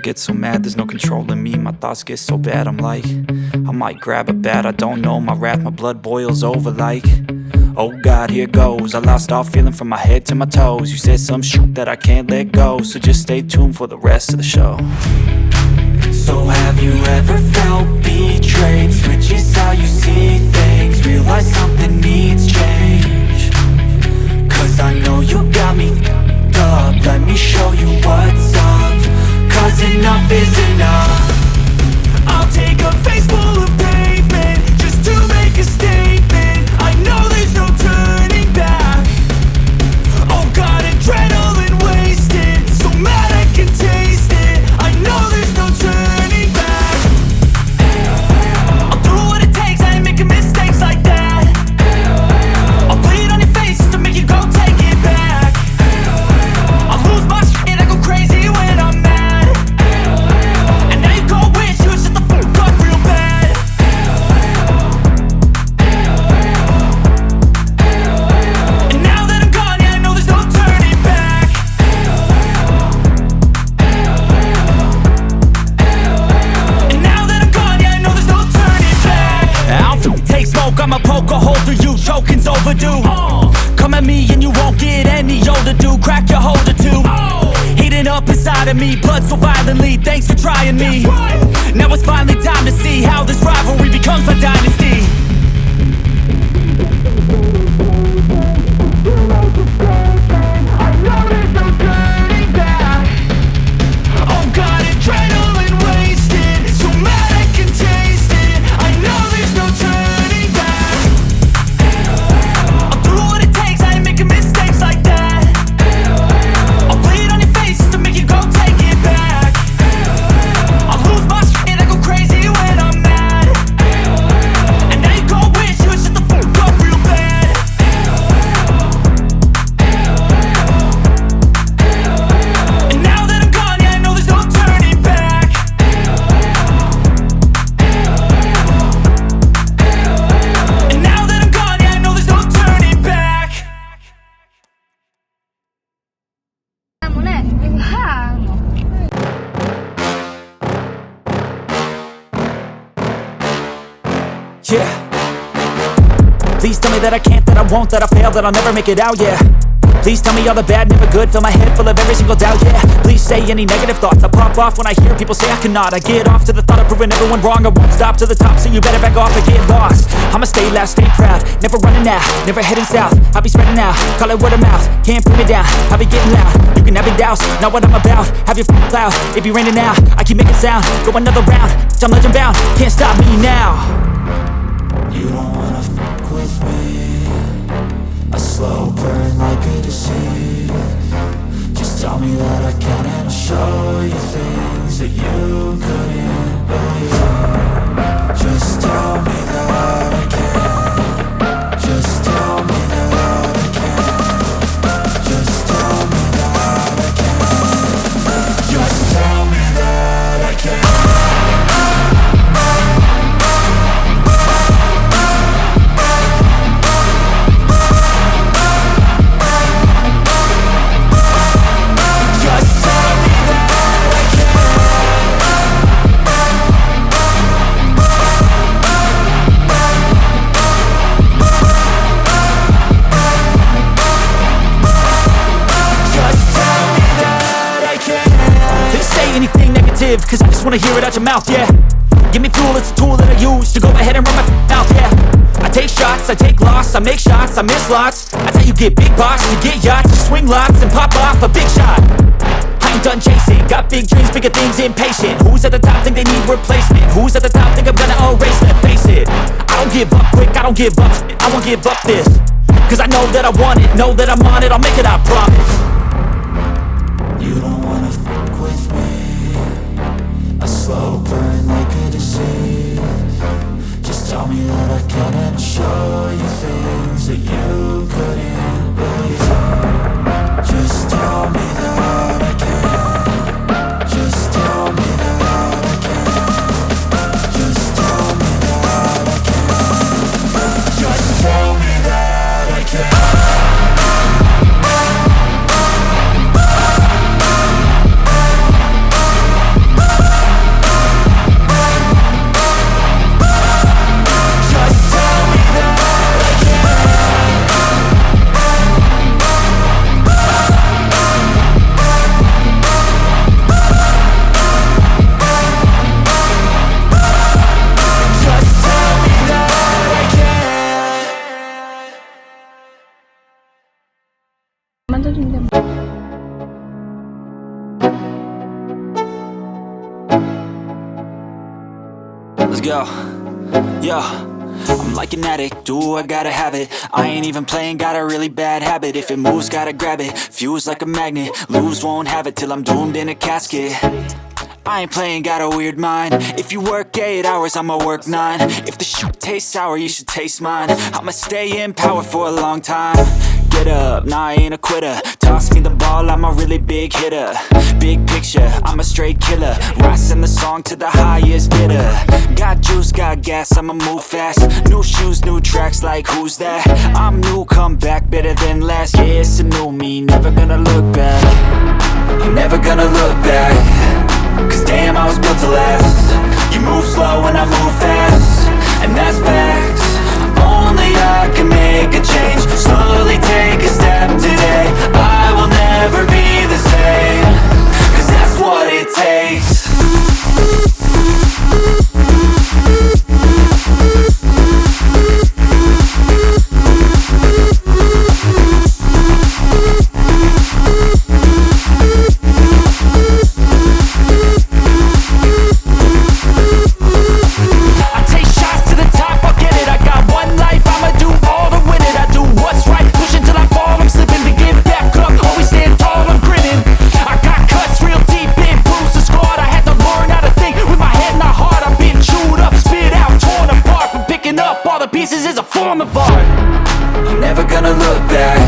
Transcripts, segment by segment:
get so mad, there's no controlling me. My thoughts get so bad, I'm like, I might grab a bat, I don't know. My wrath, my blood boils over like, oh God, here goes. I lost all feeling from my head to my toes. You said some shit that I can't let go, so just stay tuned for the rest of the show. So have you ever felt betrayed? Switches how you see things, realize something needs change. Cause I know you got me f***ed up, let me show you what's up. Cause enough is enough. I'll take a face full of pavement just to make a statement. I know there's no turning back. Oh God, adrenaline wasted, so mad I can taste it. I know there's no turning back. I'll do what it takes, I ain't making mistakes like that. I'll play it on your face to make you go take it back. I'll lose my shit, I go crazy when I'm mad. And now you go wish you would shut the fuck up real bad. And now that I'm gone, yeah, I know there's no turning back. And now that I'm gone, yeah, I know there's no turning back. I don't take smoke, I'ma poke a hole through you, choking's overdue. Come at me and you won't get any older, dude. Crack your holder too. Heating up inside of me, blood so violently, thanks for trying me. Now it's finally time to see how this rivalry becomes a dynasty. I know there's no turning back. Oh God, adrenaline wasted, so mad I can taste it. I know there's no turning back. I'll do what it takes, I ain't making mistakes like that. I'll play it on your face to make you go take it back. I'll lose my shit, I go crazy when I'm mad. And now you go wish you would shut the fuck up real bad. And now that I'm gone, yeah, I know there's no turning back. And now that I'm gone, yeah, I know there's no turning back. Yeah. Please tell me that I can't, that I won't, that I fail, that I'll never make it out, yeah. Please tell me all the bad, never good, fill my head full of every single doubt, yeah. Please say any negative thoughts, I pop off when I hear people say I cannot. I get off to the thought of proving everyone wrong, I won't stop to the top, so you better back off and get lost. I'ma stay loud, stay proud, never running out, never heading south. I'll be spreading out, call it word of mouth, can't put me down, I'll be getting loud. You can have your doubts, not what I'm about, have your f***ing cloud, it be raining now. I keep making sound, go another round, I'm legend bound, can't stop me now. You don't wanna fuck with me, a slow burn like a disease. Just tell me that I can and I'll show you things that you couldn't believe. Just tell me that I can. Just tell me that I can. Just tell me that I can. Just tell me that I can. Cause I just wanna hear it out your mouth, yeah. Give me fuel, it's a tool that I use to go ahead and run my mouth, yeah. I take shots, I take loss, I make shots, I miss lots. That's how you get big box, you get yachts, you swing lots and pop off a big shot. I ain't done chasing, got big dreams, bigger things, impatient. Who's at the top think they need replacement? Who's at the top think I'm gonna erase them? Face it, I don't give up quick, I don't give up shit, I won't give up this. Cause I know that I want it, know that I'm on it, I'll make it, I promise. You don't wanna fuck with me, a slow burn like a disease. Just tell me that I can and I'll show you things that you couldn't believe. Just tell me that I can. Just tell me that I can. Just tell me that I can. Just tell me that I can. Let's go. Yo, I'm like an addict, do I gotta have it. I ain't even playing, got a really bad habit. If it moves, gotta grab it, fuse like a magnet. Lose, won't have it till I'm doomed in a casket. I ain't playing, got a weird mind. If you work 8 hours, I'ma work 9. If the shit tastes sour, you should taste mine. I'ma stay in power for a long time. Get up, nah, I ain't a quitter. Toss me the ball, I'm a really big hitter. Big picture, I'm a straight killer. Rising the song to the highest bidder. Got juice, got gas, I'ma move fast. New shoes, new tracks, like who's that? I'm new, come back, better than last. Yeah, it's a new me, never gonna look back. I'm never gonna look back. Cause damn, I was built to last. You move slow and I move fast, and that's facts. Only I can make a change. Slowly take a step today. I will never be the same. Cause that's what it takes. Pieces is a form of art. I'm never gonna look back.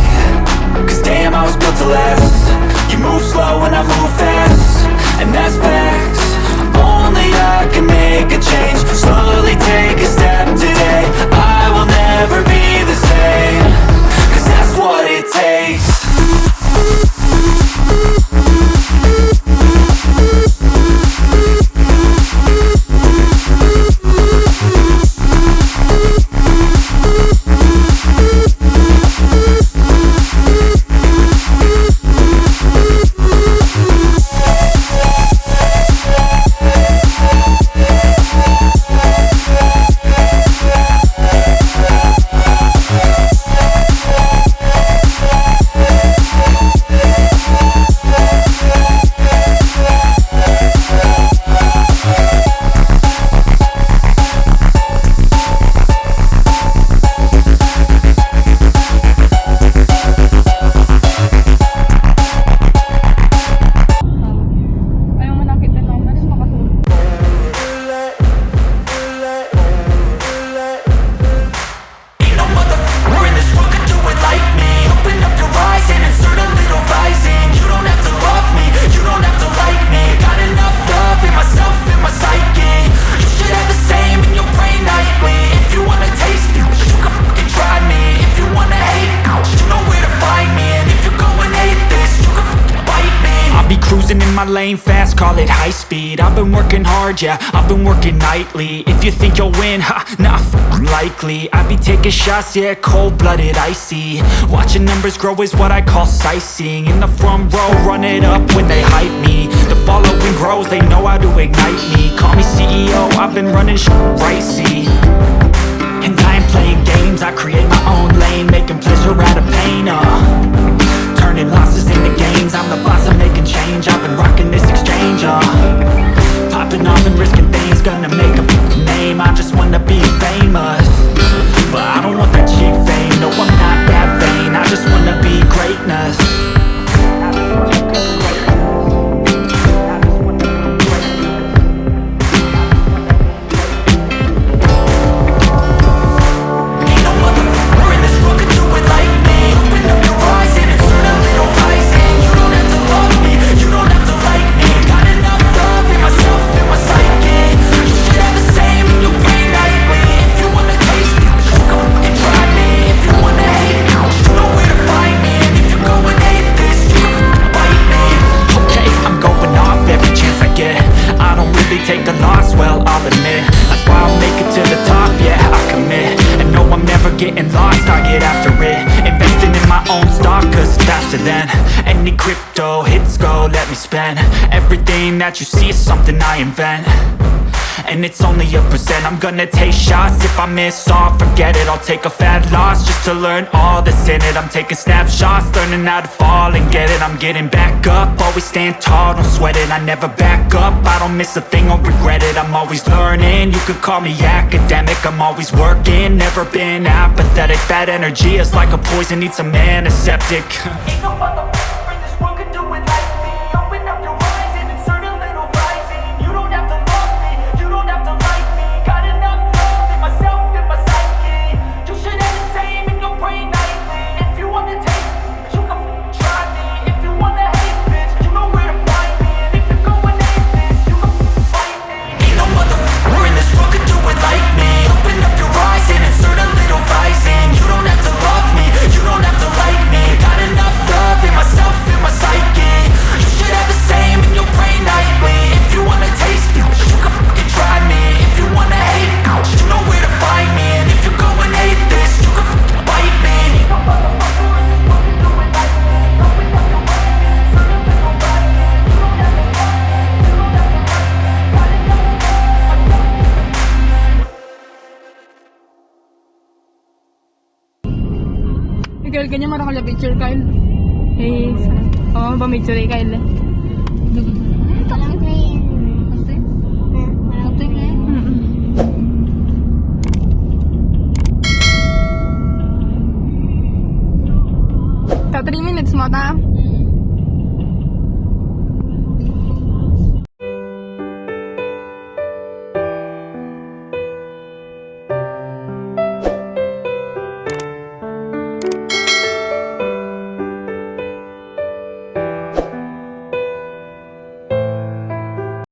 Cause damn, I was built to last. You move slow and I move fast, and that's facts. Only I can make a change. Slowly take a step today. I will never be the same. Cause that's what it takes. In my lane fast, call it high speed. I've been working hard, yeah, I've been working nightly. If you think you'll win, ha, nah, likely. I be taking shots, yeah, cold-blooded, icy. Watching numbers grow is what I call sightseeing. In the front row, run it up when they hype me. The following grows, they know how to ignite me. Call me CEO, I've been running shit right, see. And I ain't playing games, I create my own lane. Making pleasure out of pain, turning losses into gains. I'm the boss, I'm making change. I've been rocking this exchange, popping off and risking things. Gonna make a name, I just wanna be famous. But I don't want that cheap fame, no, I'm not that vain. I just wanna be greatness. Take a loss, well, I'll admit. That's why I'll make it to the top, yeah, I commit. And no, I'm never getting lost, I get after it. Investing in my own stock, cause it's faster than any crypto hits go, let me spend. Everything that you see is something I invent. and it's only a percent. I'm gonna take shots, if I miss all, forget it. I'll take a fat loss just to learn all that's in it. I'm taking snapshots, learning how to fall and get it. I'm getting back up, always stand tall, don't sweat it. I never back up, I don't miss a thing, I'll regret it. I'm always learning, you could call me academic. I'm always working, never been apathetic. Bad energy is like a poison, needs some antiseptic. Ain't no motherfucker in this world could do it like me. Open up your eyes and insert a little rising. You don't have to love me, you don't have to like me. Got enough love in myself and my psyche. You should have the same in your brain nightly. If you wanna taste me, you can try me. If you wanna hate, bitch, you know where to find me. And if you're going aimless, you can fight me. Ain't no motherfucker in this world could do it like me. Open up your eyes and insert a little rising. You don't have to love me, you don't have to like me. Got enough love in myself and my psyche. You should have the same in your brain nightly. If you wanna taste me, you can fucking try me. If you wanna hate, you know where to find me. And if you're going hate this, you can fucking bite me. No motherfucker in this world can do it like me. Open up your eyes and insert a little rising. You don't have to love me, you don't have to like me. Got enough love in myself. Girl, ganyan marang ka picture, Kyle. Eh, oh, ba-picture eh, Kyle. Ito lang plain. Walang plain. Ta 3 minutes mo, ta?